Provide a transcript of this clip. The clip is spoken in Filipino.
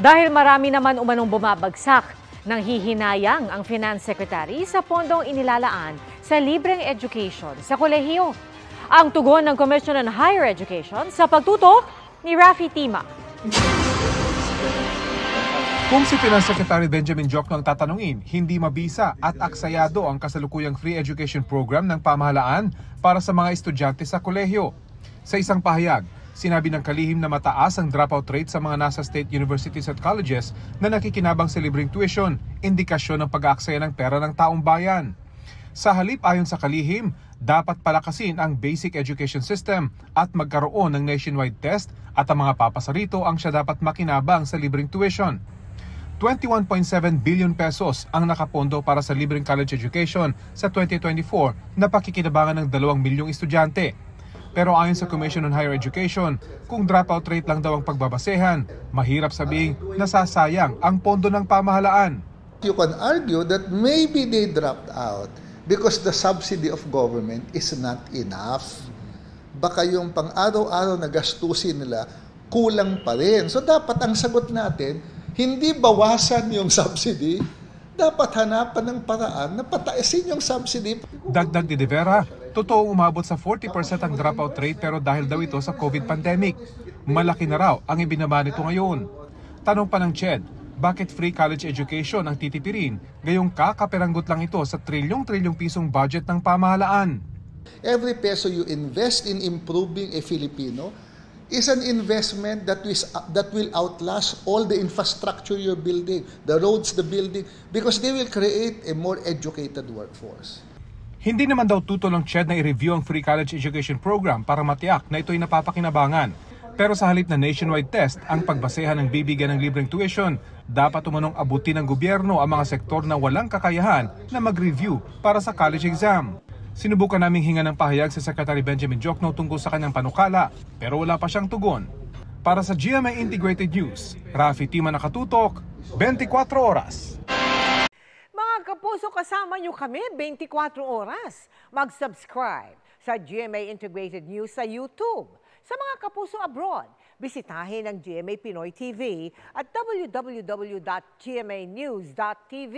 Dahil marami naman umanong bumabagsak, nanghihinayang ang Finance Secretary sa pondong inilalaan sa libreng education sa kolehiyo. Ang tugon ng Commission on Higher Education sa pagtutok ni Rafi Tima. Kung si Finance Secretary Benjamin Diokno ang tatanungin, hindi mabisa at aksayado ang kasalukuyang free education program ng pamahalaan para sa mga estudyante sa kolehiyo. Sa isang pahayag, sinabi ng kalihim na mataas ang dropout rate sa mga nasa state universities at colleges na nakikinabang sa libreng tuition, indikasyon ng pag-aaksaya ng pera ng taong bayan. Sa halip, ayon sa kalihim, dapat palakasin ang basic education system at magkaroon ng nationwide test at ang mga papasa rito ang siya dapat makinabang sa libreng tuition. 21.7 billion pesos ang nakapondo para sa libreng college education sa 2024 na pakikinabangan ng 2 milyong estudyante. Pero ayon sa Commission on Higher Education, kung dropout rate lang daw ang pagbabasehan, mahirap sabihing nasasayang ang pondo ng pamahalaan. You can argue that maybe they dropped out because the subsidy of government is not enough. Baka yung pang-araw-araw na gastusin nila, kulang pa rin. So dapat ang sagot natin, hindi bawasan yung subsidy, dapat hanapan ng paraan na pataasin yung subsidy. Dagdag ni De Vera, totoo umabot sa 40% ang dropout rate pero dahil daw ito sa COVID pandemic. Malaki na raw ang ibinaba nito ngayon. Tanong pa ng CHED, bakit free college education ang titipirin gayong kakaperanggot lang ito sa trilyong-trilyong pisong budget ng pamahalaan? Every peso you invest in improving a Filipino is an investment that will outlast all the infrastructure you're building, the roads, the building, because they will create a more educated workforce. Hindi naman daw tutol ng CHED na i-review ang free college education program para matiyak na ito'y napapakinabangan. Pero sa halip na nationwide test, ang pagbasehan ng bibigyan ng libreng tuition, dapat umanong abutin ng gobyerno ang mga sektor na walang kakayahan na mag-review para sa college exam. Sinubukan naming hinga ng pahayag sa Secretary Benjamin Diokno tungkol sa kanyang panukala, pero wala pa siyang tugon. Para sa GMA Integrated News, Rafi Tima, nakatutok, 24 oras. Mga kapuso, kasama nyo kami 24 oras. Mag-subscribe sa GMA Integrated News sa YouTube. Sa mga kapuso abroad, bisitahin ang GMA Pinoy TV at www.gmanews.tv.